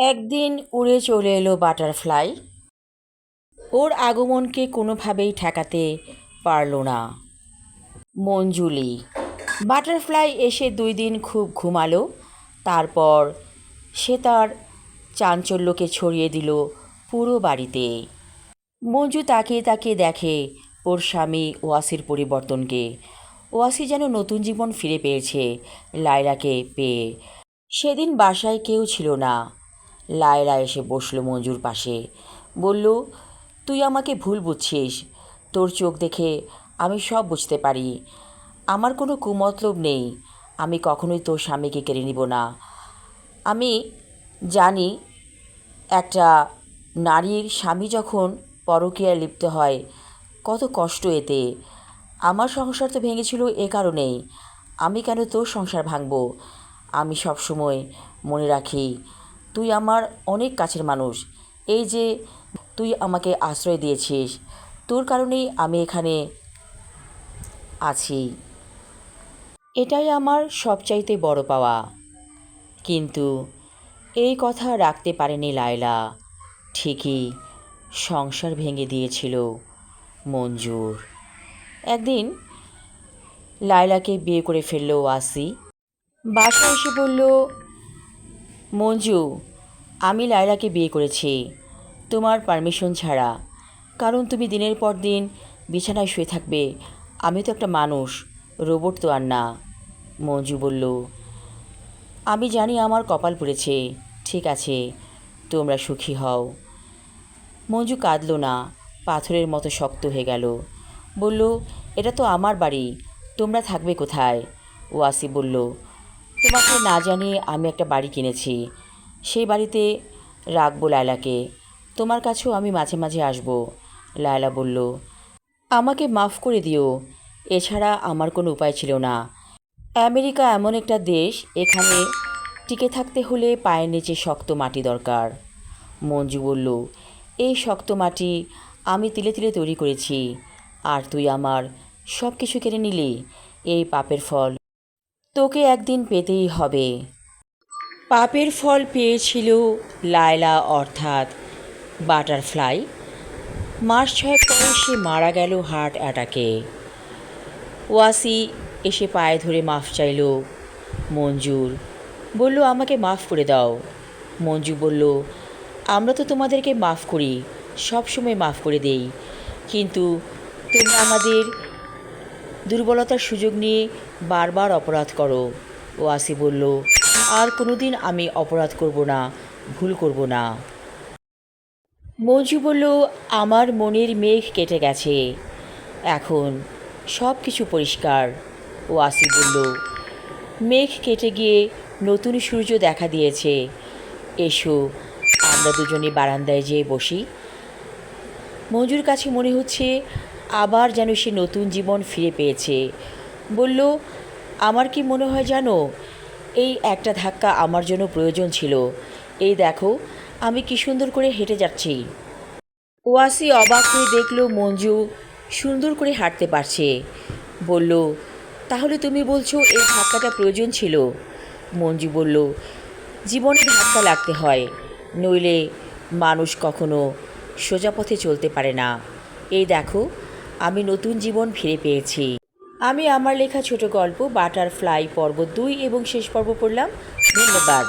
একদিন উড়ে চলে এলো বাটারফ্লাই। ওর আগমনকে কোনোভাবেই ঠেকাতে পারল না মঞ্জুলি। বাটারফ্লাই এসে 2 দিন খুব ঘুমালো। তারপর সে তার চাঞ্চল্যকে ছড়িয়ে দিল পুরো বাড়িতে। মঞ্জু তাকিয়ে তাকিয়ে দেখে ওর স্বামী ওয়াসির পরিবর্তনকে। ওয়াসি যেন নতুন জীবন ফিরে পেয়েছে লায়লাকে পেয়ে। সেদিন বাসায় কেউ ছিল না। লায়লা এসে বসল মঞ্জুর পাশে। বলল, তুই আমাকে ভুল বুঝছিস। তোর চোখ দেখে আমি সব বুঝতে পারি। আমার কোনো কুমতলব নেই। আমি কখনোই তোর স্বামীকে কেড়ে নিব না। আমি জানি একটা নারীর স্বামী যখন পরকীয়ায় লিপ্ত হয় কত কষ্ট এতে। আমার সংসার তো ভেঙেছিল এ কারণেই। আমি কেন তোর সংসার ভাঙব? আমি সবসময় মনে রাখি তুই আমার অনেক কাছের মানুষ। এই যে তুই আমাকে আশ্রয় দিয়েছিস, তোর কারণেই আমি এখানে আছি। এটাই আমার সবচাইতে বড় পাওয়া। কিন্তু এই কথা রাখতে পারেনি লায়লা। ঠিকই সংসার ভেঙে দিয়েছিল মঞ্জুর। একদিন লায়লাকে বিয়ে করে ফেলল ওয়াসি। বাসায় এসে বলল, মঞ্জু, আমি লায়লাকে বিয়ে করেছি তোমার পারমিশন ছাড়া। কারণ তুমি দিনের পর দিন বিছানায় শুয়ে থাকবে। আমি তো একটা মানুষ, রোবট তো আর না। মঞ্জু বলল, আমি জানি আমার কপাল পুড়েছে। ঠিক আছে, তোমরা সুখী হও। মঞ্জু কাঁদল না, পাথরের মতো শক্ত হয়ে গেল। বলল, এটা তো আমার বাড়ি, তোমরা থাকবে কোথায়? ওয়াসি বলল, তোমাকে না জানিয়ে আমি একটা বাড়ি কিনেছি। সেই বাড়িতে রাখবো লায়লাকে। তোমার কাছেও আমি মাঝে মাঝে আসব। লায়লা বলল, আমাকে মাফ করে দিও। এছাড়া আমার কোনো উপায় ছিল না। আমেরিকা এমন একটা দেশ, এখানে টিকে থাকতে হলে পায়ের নিচে শক্ত মাটি দরকার। মঞ্জু বলল, এই শক্ত মাটি আমি তিলে তিলে তৈরি করেছি, আর তুই আমার সব কিছু কেড়ে নিলি। এই পাপের ফল তোকে একদিন পেতেই হবে। পাপের ফল পেয়েছিল লায়লা, অর্থাৎ বাটারফ্লাই। মাস 6 পরে সে মারা গেল হার্ট অ্যাটাকে। ওয়াসি এসে পায়ে ধরে মাফ চাইল মঞ্জুর। বলল, আমাকে মাফ করে দাও। মঞ্জু বলল, আমরা তো তোমাদেরকে মাফ করি, সব সময় মাফ করে দেই, কিন্তু তোমরা আমাদের দুর্বলতার সুযোগ নিয়ে বারবার অপরাধ করো। ওয়াসি বলল, আর কোনো দিন আমি অপরাধ করব না, ভুল করব না। মঞ্জু বলল, আমার মনের মেঘ কেটে গেছে, এখন সব কিছু পরিষ্কার। ওয়াসি বলল, মেঘ কেটে গিয়ে নতুন সূর্য দেখা দিয়েছে। এসো আমরা দুজনে বারান্দায় যেয়ে বসি। মঞ্জুর কাছে মনে হচ্ছে আবার যেন সে নতুন জীবন ফিরে পেয়েছে। বলল, আমার কি মনে হয় জানো, এই একটা ধাক্কা আমার জন্য প্রয়োজন ছিল। এই দেখো আমি কি সুন্দর করে হেঁটে যাচ্ছি। ওয়াসি অবাক হয়ে দেখল মঞ্জু সুন্দর করে হাঁটতে পারছে। বলল, তাহলে তুমি বলছো এই ধাক্কাটা প্রয়োজন ছিল? মঞ্জু বলল, জীবনে ধাক্কা লাগতে হয়, নইলে মানুষ কখনো সোজা পথে চলতে পারে না। এই দেখো আমি নতুন জীবন ফিরে পেয়েছি। আমি আমার লেখা ছোট গল্প বাটারফ্লাই পর্ব 2 এবং শেষ পর্ব পড়লাম। ধন্যবাদ।